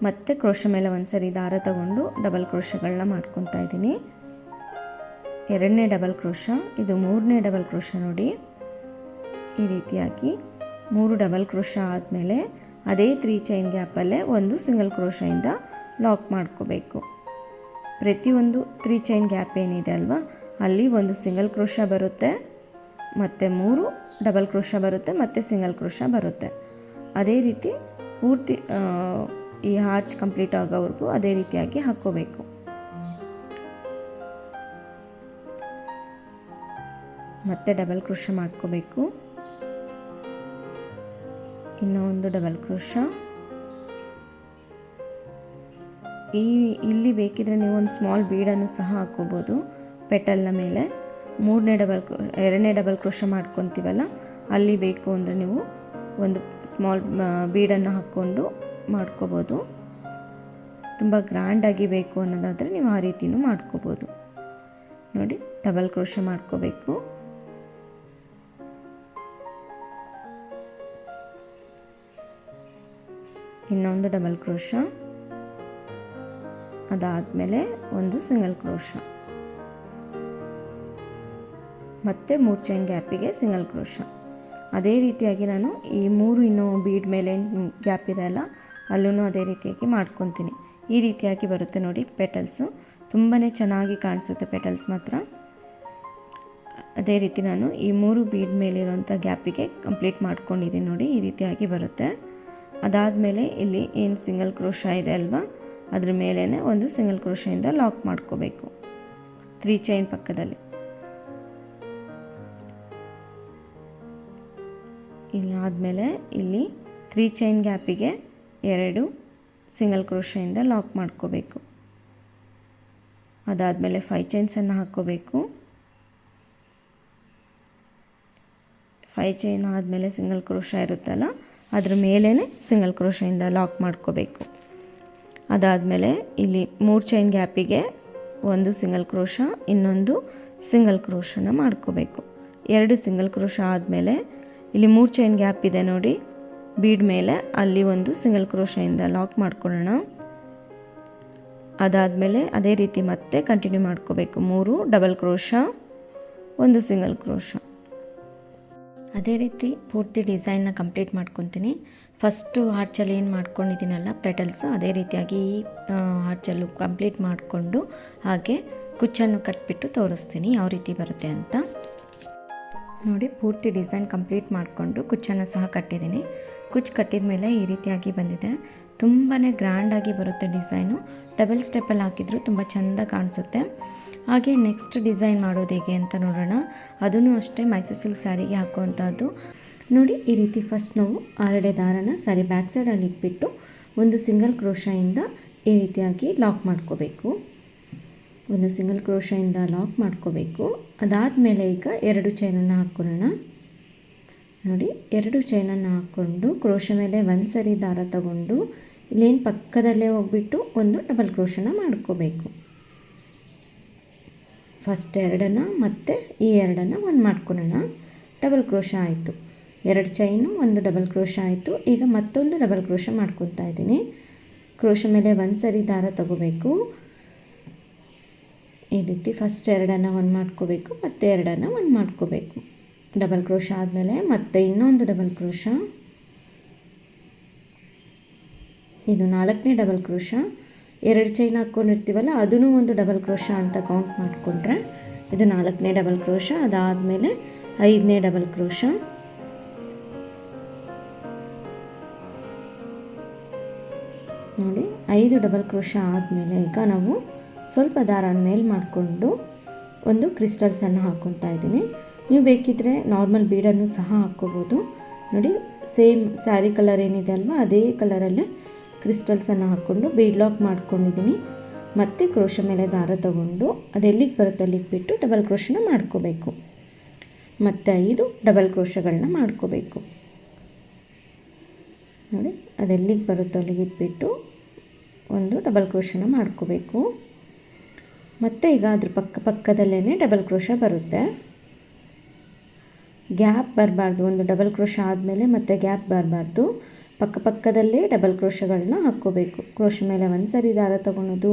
ಮತ್ತು ಕ್ರೋಶ ಮೇಲೆ ಒಂದು ಸರಿ ದಾರ ತಗೊಂಡು ಡಬಲ್ ಕ್ರೋಶಗಳನ್ನ ಮಾಡ್ಕೊತಾ ಇದ್ದೀನಿ. 2ನೇ ಡಬಲ್ ಕ್ರೋಶ, ಇದು 3ನೇ ಡಬಲ್ ಕ್ರೋಶ. ನೋಡಿ ಈ ರೀತಿಯಾಗಿ 3 ಡಬಲ್ ಕ್ರೋಶ ಆದಮೇಲೆ ಅದೇ 3 ಚೈನ್ ಗ್ಯಾಪಲ್ಲೇ ಒಂದು ಸಿಂಗಲ್ ಕ್ರೋಶೆಯಿಂದ ಲಾಕ್ ಮಾಡ್ಕೋಬೇಕು. ಪ್ರತಿಯೊಂದು 3 ಚೈನ್ ಗ್ಯಾಪ್ ಏನಿದೆ ಅಲ್ವಾ, ಅಲ್ಲಿ ಒಂದು ಸಿಂಗಲ್ ಕ್ರೋಶ ಬರುತ್ತೆ, ಮತ್ತು 3 ಡಬಲ್ ಕ್ರೋಶ ಬರುತ್ತೆ, ಮತ್ತು ಸಿಂಗಲ್ ಕ್ರೋಶ ಬರುತ್ತೆ. ಅದೇ ರೀತಿ ಪೂರ್ತಿ ಈ ಆರ್ಚ್ ಕಂಪ್ಲೀಟ್ ಆಗೋವರೆಗೂ ಅದೇ ರೀತಿಯಾಗಿ ಹಾಕ್ಕೋಬೇಕು. ಮತ್ತೆ ಡಬಲ್ ಕ್ರೋಶ ಮಾಡ್ಕೋಬೇಕು. ಇನ್ನೂ ಒಂದು ಡಬಲ್ ಕ್ರೋಶ, ಇಲ್ಲಿ ಬೇಕಿದ್ರೆ ನೀವು ಒಂದು ಸ್ಮಾಲ್ ಬೀಡನ್ನು ಸಹ ಹಾಕ್ಕೋಬೋದು ಪೆಟಲ್ನ ಮೇಲೆ. ಎರಡನೇ ಡಬಲ್ ಕ್ರೋಶ ಮಾಡ್ಕೊತೀವಲ್ಲ ಅಲ್ಲಿ ಬೇಕು ಅಂದರೆ ನೀವು ಒಂದು ಸ್ಮಾಲ್ ಬೀಡನ್ನು ಹಾಕ್ಕೊಂಡು ಮಾಡ್ಕೋಬೋದು. ತುಂಬ ಗ್ರ್ಯಾಂಡಾಗಿ ಬೇಕು ಅನ್ನೋದಾದರೆ ನೀವು ಆ ರೀತಿಯೂ ಮಾಡ್ಕೋಬೋದು. ನೋಡಿ, ಡಬಲ್ ಕ್ರೋಶ ಮಾಡ್ಕೋಬೇಕು. ಇನ್ನೊಂದು ಡಬಲ್ ಕ್ರೋಶ, ಅದಾದಮೇಲೆ ಒಂದು ಸಿಂಗಲ್ ಕ್ರೋಶ, ಮತ್ತು 3 ಚೈನ್ ಗ್ಯಾಪಿಗೆ ಸಿಂಗಲ್ ಕ್ರೋಶ. ಅದೇ ರೀತಿಯಾಗಿ ನಾನು ಈ 3 ಇನ್ನೂ ಬೀಡ್ ಮೇಲೆ ಗ್ಯಾಪ್ ಇದೆ ಅಲ್ಲ, ಅಲ್ಲೂ ಅದೇ ರೀತಿಯಾಗಿ ಮಾಡ್ಕೊತೀನಿ. ಈ ರೀತಿಯಾಗಿ ಬರುತ್ತೆ ನೋಡಿ ಪೆಟಲ್ಸು. ತುಂಬಾ ಚೆನ್ನಾಗಿ ಕಾಣಿಸುತ್ತೆ ಪೆಟಲ್ಸ್ ಮಾತ್ರ. ಅದೇ ರೀತಿ ನಾನು ಈ 3 ಬೀಡ್ ಮೇಲಿರುವಂಥ ಗ್ಯಾಪಿಗೆ ಕಂಪ್ಲೀಟ್ ಮಾಡ್ಕೊಂಡಿದ್ದೀನಿ ನೋಡಿ, ಈ ರೀತಿಯಾಗಿ ಬರುತ್ತೆ. ಅದಾದಮೇಲೆ ಇಲ್ಲಿ ಏನು ಸಿಂಗಲ್ ಕ್ರೋಶ ಇದೆ ಅಲ್ವಾ, ಅದ್ರ ಮೇಲೇ ಒಂದು ಸಿಂಗಲ್ ಕ್ರೋಶದಿಂದ ಲಾಕ್ ಮಾಡ್ಕೋಬೇಕು 3 ಚೈನ್ ಪಕ್ಕದಲ್ಲಿ. ಇಲ್ಲಾದಮೇಲೆ ಇಲ್ಲಿ 3 ಚೈನ್ ಗ್ಯಾಪಿಗೆ 2 ಸಿಂಗಲ್ ಕ್ರೋಶದಿಂದ ಲಾಕ್ ಮಾಡ್ಕೋಬೇಕು. ಅದಾದಮೇಲೆ 5 ಚೈನ್ಸನ್ನು ಹಾಕ್ಕೋಬೇಕು. 5 ಚೈನ್ ಆದಮೇಲೆ ಸಿಂಗಲ್ ಕ್ರೋಶ ಇರುತ್ತಲ್ಲ, ಅದ್ರ ಮೇಲೇ ಸಿಂಗಲ್ ಕ್ರೋಶದಿಂದ ಲಾಕ್ ಮಾಡ್ಕೋಬೇಕು. ಅದಾದಮೇಲೆ ಇಲ್ಲಿ 3 ಚೈನ್ ಗ್ಯಾಪಿಗೆ ಒಂದು ಸಿಂಗಲ್ ಕ್ರೋಶ, ಇನ್ನೊಂದು ಸಿಂಗಲ್ ಕ್ರೋಶನ ಮಾಡ್ಕೋಬೇಕು. 2 ಸಿಂಗಲ್ ಕ್ರೋಶ ಆದಮೇಲೆ ಇಲ್ಲಿ 3 ಚೈನ್ ಗ್ಯಾಪ್ ಇದೆ ನೋಡಿ ಬೀಡ್ ಮೇಲೆ, ಅಲ್ಲಿ ಒಂದು ಸಿಂಗಲ್ ಕ್ರೋಶದಿಂದ ಲಾಕ್ ಮಾಡ್ಕೊಳ್ಳೋಣ. ಅದಾದಮೇಲೆ ಅದೇ ರೀತಿ ಮತ್ತೆ ಕಂಟಿನ್ಯೂ ಮಾಡ್ಕೋಬೇಕು. 3 ಡಬಲ್ ಕ್ರೋಶ, ಒಂದು ಸಿಂಗಲ್ ಕ್ರೋಶ. ಅದೇ ರೀತಿ ಪೂರ್ತಿ ಡಿಸೈನ್ನ ಕಂಪ್ಲೀಟ್ ಮಾಡ್ಕೊತೀನಿ. ಫಸ್ಟು ಆರ್ಚಲ್ಲಿ ಏನು ಮಾಡ್ಕೊಂಡಿದ್ದೀನಲ್ಲ ಪೆಟಲ್ಸು, ಅದೇ ರೀತಿಯಾಗಿ ಈ ಆರ್ಚಲ್ಲೂ ಕಂಪ್ಲೀಟ್ ಮಾಡಿಕೊಂಡು ಹಾಗೆ ಕುಚ್ಚನ್ನು ಕಟ್ಬಿಟ್ಟು ತೋರಿಸ್ತೀನಿ ಯಾವ ರೀತಿ ಬರುತ್ತೆ ಅಂತ. ನೋಡಿ, ಪೂರ್ತಿ ಡಿಸೈನ್ ಕಂಪ್ಲೀಟ್ ಮಾಡಿಕೊಂಡು ಕುಚ್ಚನ್ನು ಸಹ ಕಟ್ಟಿದ್ದೀನಿ. ಕುಚ್ಚು ಕಟ್ಟಿದ ಮೇಲೆ ಈ ರೀತಿಯಾಗಿ ಬಂದಿದೆ. ತುಂಬಾ ಗ್ರ್ಯಾಂಡಾಗಿ ಬರುತ್ತೆ ಡಿಸೈನು. ಡಬಲ್ ಸ್ಟೆಪ್ಪಲ್ಲಿ ಹಾಕಿದ್ರು ತುಂಬ ಚೆಂದ ಕಾಣಿಸುತ್ತೆ. ಹಾಗೆ ನೆಕ್ಸ್ಟ್ ಡಿಸೈನ್ ಮಾಡೋದು ಹೇಗೆ ಅಂತ ನೋಡೋಣ. ಅದೂ ಅಷ್ಟೇ ಮೈಸೂರು ಸಿಲ್ಕ್ ಸ್ಯಾರಿಗೆ ಹಾಕುವಂಥದ್ದು. ನೋಡಿ, ಈ ರೀತಿ ಫಸ್ಟ್ ನಾವು ಆರಡೆ ದಾರನ ಸ್ಯಾರಿ ಬ್ಯಾಕ್ ಸೈಡಲ್ಲಿ ಇಟ್ಬಿಟ್ಟು ಒಂದು ಸಿಂಗಲ್ ಕ್ರೋಶದಿಂದ ಈ ರೀತಿಯಾಗಿ ಲಾಕ್ ಮಾಡ್ಕೋಬೇಕು. ಒಂದು ಸಿಂಗಲ್ ಕ್ರೋಶದಿಂದ ಲಾಕ್ ಮಾಡ್ಕೋಬೇಕು. ಅದಾದಮೇಲೆ ಈಗ 2 ಚೈನನ್ನು ಹಾಕ್ಕೊಳ್ಳೋಣ. ನೋಡಿ, 2 ಚೈನನ್ನು ಹಾಕ್ಕೊಂಡು ಕ್ರೋಶ ಮೇಲೆ ಒಂದು ಸರಿ ದಾರ ತಗೊಂಡು ಇಲ್ಲೇನು ಪಕ್ಕದಲ್ಲೇ ಹೋಗ್ಬಿಟ್ಟು ಒಂದು ಡಬಲ್ ಕ್ರೋಶನ ಮಾಡ್ಕೋಬೇಕು. ಫಸ್ಟ್ 2 ಮತ್ತು ಈ 2 ಒಂದು ಮಾಡ್ಕೊಳ್ಳೋಣ. ಡಬಲ್ ಕ್ರೋಶ ಆಯಿತು. 2 ಚೈನು, ಒಂದು ಡಬಲ್ ಕ್ರೋಶ ಆಯಿತು. ಈಗ ಮತ್ತೊಂದು ಡಬಲ್ ಕ್ರೋಶ ಮಾಡ್ಕೊತಾ ಇದ್ದೀನಿ. ಕ್ರೋಶ ಮೇಲೆ ಒಂದು ಸರಿ ದಾರ ತಗೋಬೇಕು. ಈ ರೀತಿ ಫಸ್ಟ್ 2 ಒಂದು ಮಾಡ್ಕೋಬೇಕು, ಮತ್ತು 2 ಒಂದು ಮಾಡ್ಕೋಬೇಕು. ಡಬಲ್ ಕ್ರೋಶ ಆದಮೇಲೆ ಮತ್ತೆ ಇನ್ನೊಂದು ಡಬಲ್ ಕ್ರೋಶ, ಇದು 4ನೇ ಡಬಲ್ ಕ್ರೋಶ. 2 ಚೈನ್ ಹಾಕ್ಕೊಂಡಿರ್ತೀವಲ್ಲ, ಅದೂ ಒಂದು ಡಬಲ್ ಕ್ರೋಶ ಅಂತ ಕೌಂಟ್ ಮಾಡಿಕೊಂಡ್ರೆ ಇದು 4ನೇ ಡಬಲ್ ಕ್ರೋಶ. ಅದಾದಮೇಲೆ 5ನೇ ಡಬಲ್ ಕ್ರೋಶ. ನೋಡಿ, 5 ಡಬಲ್ ಕ್ರೋಶ ಆದಮೇಲೆ ಈಗ ನಾವು ಸ್ವಲ್ಪ ದಾರನ ಮೇಲೆ ಮಾಡಿಕೊಂಡು ಒಂದು ಕ್ರಿಸ್ಟಲ್ಸನ್ನು ಹಾಕ್ಕೊತಾ ಇದ್ದೀನಿ. ನೀವು ಬೇಕಿದ್ದರೆ ನಾರ್ಮಲ್ ಬೀಡನ್ನು ಸಹ ಹಾಕ್ಕೋಬೋದು. ನೋಡಿ, ಸೇಮ್ ಸ್ಯಾರಿ ಕಲರ್ ಏನಿದೆ ಅಲ್ವಾ, ಅದೇ ಕಲರಲ್ಲೇ ಕ್ರಿಸ್ಟಲ್ಸನ್ನು ಹಾಕ್ಕೊಂಡು ಬೀಡ್ ಲಾಕ್ ಮಾಡ್ಕೊಂಡಿದ್ದೀನಿ. ಮತ್ತು ಕ್ರೋಶ ಮೇಲೆ ದಾರ ತಗೊಂಡು ಅದೆಲ್ಲಿಗೆ ಬರುತ್ತೆ ಅಲ್ಲಿಗೆ ಬಿಟ್ಟು ಡಬಲ್ ಕ್ರೋಶನ ಮಾಡ್ಕೋಬೇಕು. ಮತ್ತು 5 ಡಬಲ್ ಕ್ರೋಶಗಳನ್ನ ಮಾಡ್ಕೋಬೇಕು. ನೋಡಿ, ಅದೆಲ್ಲಿಗೆ ಬರುತ್ತೋ ಅಲ್ಲಿಗೆ ಇಟ್ಬಿಟ್ಟು ಒಂದು ಡಬಲ್ ಕ್ರೋಶನ ಮಾಡ್ಕೋಬೇಕು. ಮತ್ತು ಈಗ ಅದ್ರ ಪಕ್ಕದಲ್ಲೇ ಡಬಲ್ ಕ್ರೋಶ ಬರುತ್ತೆ. ಗ್ಯಾಪ್ ಬರಬಾರ್ದು. ಒಂದು ಡಬಲ್ ಕ್ರೋಶ ಆದಮೇಲೆ ಮತ್ತೆ ಗ್ಯಾಪ್ ಬರಬಾರ್ದು. ಪಕ್ಕದಲ್ಲೇ ಡಬಲ್ ಕ್ರೋಶಗಳನ್ನ ಹಾಕ್ಕೋಬೇಕು. ಕ್ರೋಶ ಮೇಲೆ ಒಂದು ಸರಿ ದಾರ ತೊಗೊಳೋದು,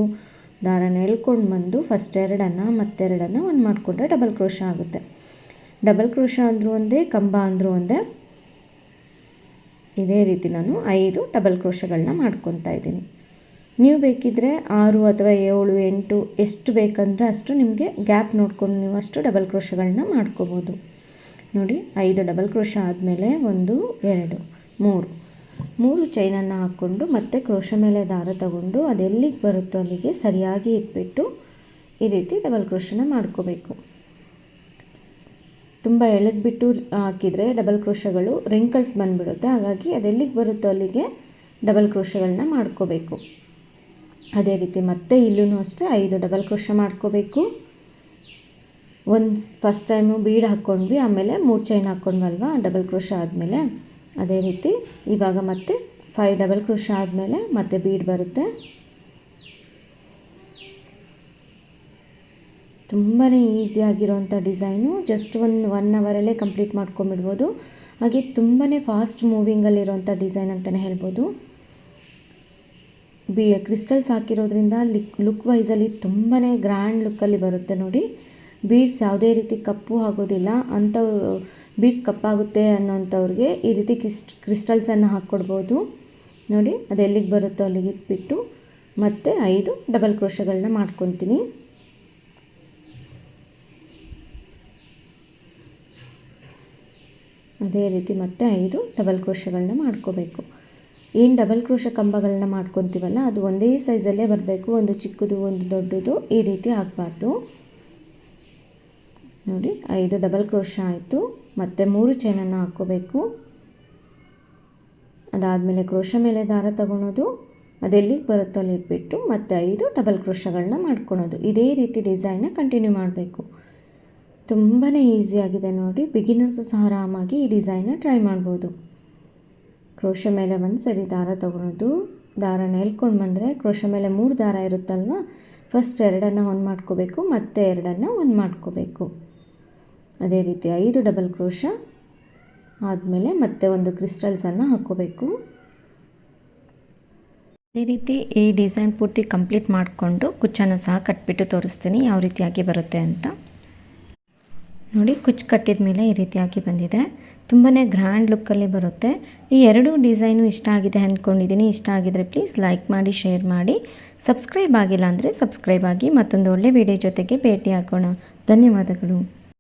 ದಾರನ ಎಳ್ಕೊಂಡು ಬಂದು ಫಸ್ಟ್ 2 ಮತ್ತು 2 ಒಂದು ಮಾಡಿಕೊಂಡ್ರೆ ಡಬಲ್ ಕ್ರೋಶ ಆಗುತ್ತೆ. ಡಬಲ್ ಕ್ರೋಶ ಅಂದರೂ ಒಂದೇ, ಕಂಬ ಅಂದರೂ ಒಂದೇ. ಇದೇ ರೀತಿ ನಾನು 5 ಡಬಲ್ ಕ್ರೋಶಗಳನ್ನ ಮಾಡ್ಕೊತಾ ಇದ್ದೀನಿ. ನೀವು ಬೇಕಿದ್ದರೆ 6 ಅಥವಾ 7, 8 ಎಷ್ಟು ಬೇಕಂದರೆ ಅಷ್ಟು ನಿಮಗೆ ಗ್ಯಾಪ್ ನೋಡ್ಕೊಂಡು ನೀವು ಅಷ್ಟು ಡಬಲ್ ಕ್ರೋಶಗಳನ್ನ ಮಾಡ್ಕೋಬೋದು. ನೋಡಿ, 5 ಡಬಲ್ ಕ್ರೋಶ ಆದಮೇಲೆ 1, 2, 3 ಚೈನನ್ನು ಹಾಕ್ಕೊಂಡು ಮತ್ತೆ ಕ್ರೋಶ ಮೇಲೆ ದಾರ ತಗೊಂಡು ಅದೆಲ್ಲಿಗೆ ಬರುತ್ತೋ ಅಲ್ಲಿಗೆ ಸರಿಯಾಗಿ ಇಟ್ಬಿಟ್ಟು ಈ ರೀತಿ ಡಬಲ್ ಕ್ರೋಶನ ಮಾಡ್ಕೋಬೇಕು. ತುಂಬ ಎಳೆದ್ಬಿಟ್ಟು ಹಾಕಿದರೆ ಡಬಲ್ ಕ್ರೋಶಗಳು ರಿಂಕಲ್ಸ್ ಬಂದುಬಿಡುತ್ತೆ. ಹಾಗಾಗಿ ಅದೆಲ್ಲಿಗೆ ಬರುತ್ತೋ ಅಲ್ಲಿಗೆ ಡಬಲ್ ಕ್ರೋಶಗಳನ್ನ ಮಾಡ್ಕೋಬೇಕು. ಅದೇ ರೀತಿ ಮತ್ತೆ ಇಲ್ಲೂ ಅಷ್ಟೇ 5 ಡಬಲ್ ಕ್ರೋಶ ಮಾಡ್ಕೋಬೇಕು. ಫಸ್ಟ್ ಟೈಮು ಬೀಡ್ ಹಾಕ್ಕೊಂಡ್ವಿ, ಆಮೇಲೆ 3 ಚೈನ್ ಹಾಕ್ಕೊಂಡ್ವಲ್ವ ಡಬಲ್ ಕ್ರೋಶ ಆದಮೇಲೆ. ಅದೇ ರೀತಿ ಇವಾಗ ಮತ್ತೆ 5 ಡಬಲ್ ಕ್ರೋಶ ಆದಮೇಲೆ ಮತ್ತೆ ಬೀಡ್ ಬರುತ್ತೆ. ತುಂಬಾ ಈಸಿಯಾಗಿರೋಂಥ ಡಿಸೈನು, ಜಸ್ಟ್ 1 ಅವರಲ್ಲೇ ಕಂಪ್ಲೀಟ್ ಮಾಡ್ಕೊಂಬಿಡ್ಬೋದು. ಹಾಗೆ ತುಂಬಾ ಫಾಸ್ಟ್ ಮೂವಿಂಗಲ್ಲಿರೋಂಥ ಡಿಸೈನ್ ಅಂತಲೇ ಹೇಳ್ಬೋದು. ಕ್ರಿಸ್ಟಲ್ಸ್ ಹಾಕಿರೋದ್ರಿಂದ ಲುಕ್ ವೈಸಲ್ಲಿ ತುಂಬಾ ಗ್ರ್ಯಾಂಡ್ ಲುಕ್ಕಲ್ಲಿ ಬರುತ್ತೆ ನೋಡಿ. ಬೀಡ್ಸ್ ಯಾವುದೇ ರೀತಿ ಕಪ್ಪು ಆಗೋದಿಲ್ಲ. ಅಂಥವ್ರು ಬೀಡ್ಸ್ ಕಪ್ಪಾಗುತ್ತೆ ಅನ್ನೋಂಥವ್ರಿಗೆ ಈ ರೀತಿ ಕ್ರಿಸ್ಟಲ್ಸನ್ನು ಹಾಕ್ಕೊಡ್ಬೋದು ನೋಡಿ. ಅದು ಎಲ್ಲಿಗೆ ಬರುತ್ತೋ ಅಲ್ಲಿಗೆ ಇಟ್ಬಿಟ್ಟು ಮತ್ತೆ 5 ಡಬಲ್ ಕ್ರೋಶಗಳನ್ನ ಮಾಡ್ಕೊತೀನಿ. ಅದೇ ರೀತಿ ಮತ್ತೆ 5 ಡಬಲ್ ಕ್ರೋಶಗಳನ್ನ ಮಾಡ್ಕೋಬೇಕು. ಏನು ಡಬಲ್ ಕ್ರೋಶ ಕಂಬಗಳನ್ನ ಮಾಡ್ಕೊತೀವಲ್ಲ ಅದು ಒಂದೇ ಸೈಜಲ್ಲೇ ಬರಬೇಕು. ಒಂದು ಚಿಕ್ಕದು ಒಂದು ದೊಡ್ಡದು ಈ ರೀತಿ ಆಗಬಾರ್ದು ನೋಡಿ. 5 ಡಬಲ್ ಕ್ರೋಶ ಆಯಿತು. ಮತ್ತು 3 ಚೈನನ್ನು ಹಾಕ್ಕೋಬೇಕು. ಅದಾದಮೇಲೆ ಕ್ರೋಶ ಮೇಲೆ ದಾರ ತಗೊಳೋದು, ಅದೆಲ್ಲಿಗೆ ಬರುತ್ತೋ ಅಲ್ಲಿ ಇಟ್ಬಿಟ್ಟು ಮತ್ತೆ 5 ಡಬಲ್ ಕ್ರೋಶಗಳನ್ನ ಮಾಡ್ಕೊಳೋದು. ಇದೇ ರೀತಿ ಡಿಸೈನ್ನ ಕಂಟಿನ್ಯೂ ಮಾಡಬೇಕು. ತುಂಬಾ ಈಸಿಯಾಗಿದೆ ನೋಡಿ. ಬಿಗಿನರ್ಸು ಸಹ ಆರಾಮಾಗಿ ಈ ಡಿಸೈನ್ನ ಟ್ರೈ ಮಾಡ್ಬೋದು. ಕ್ರೋಶ ಮೇಲೆ ಒಂದು ಸರಿ ದಾರ ತಗೊಳೋದು, ದಾರನ ಎಳ್ಕೊಂಡು ಬಂದರೆ ಕ್ರೋಶ ಮೇಲೆ 3 ದಾರ ಇರುತ್ತಲ್ವ, ಫಸ್ಟ್ 2 ಒಂದು ಮಾಡ್ಕೋಬೇಕು, ಮತ್ತೆ 2 ಒಂದು ಮಾಡ್ಕೋಬೇಕು. ಅದೇ ರೀತಿ 5 ಡಬಲ್ ಕ್ರೋಶ ಆದಮೇಲೆ ಮತ್ತೆ ಒಂದು ಕ್ರಿಸ್ಟಲ್ಸನ್ನು ಹಾಕ್ಕೋಬೇಕು. ಅದೇ ರೀತಿ ಈ ಡಿಸೈನ್ ಪೂರ್ತಿ ಕಂಪ್ಲೀಟ್ ಮಾಡಿಕೊಂಡು ಕುಚ್ಚನ್ನು ಸಹ ಕಟ್ಬಿಟ್ಟು ತೋರಿಸ್ತೀನಿ ಯಾವ ರೀತಿಯಾಗಿ ಬರುತ್ತೆ ಅಂತ ನೋಡಿ. ಕುಚ್ಚು ಕಟ್ಟಿದ ಮೇಲೆ ಈ ರೀತಿಯಾಗಿ ಬಂದಿದೆ. ತುಂಬಾ ಗ್ರ್ಯಾಂಡ್ ಲುಕ್ಕಲ್ಲಿ ಬರುತ್ತೆ. ಈ 2 ಡಿಸೈನು ಇಷ್ಟ ಆಗಿದೆ ಅಂದ್ಕೊಂಡಿದ್ದೀನಿ. ಇಷ್ಟ ಆಗಿದರೆ ಪ್ಲೀಸ್ ಲೈಕ್ ಮಾಡಿ, ಶೇರ್ ಮಾಡಿ. ಸಬ್ಸ್ಕ್ರೈಬ್ ಆಗಿಲ್ಲ ಅಂದರೆ ಸಬ್ಸ್ಕ್ರೈಬ್ ಆಗಿ. ಮತ್ತೊಂದು ಒಳ್ಳೆ ವಿಡಿಯೋ ಜೊತೆಗೆ ಭೇಟಿ ಆಗೋಣ. ಧನ್ಯವಾದಗಳು.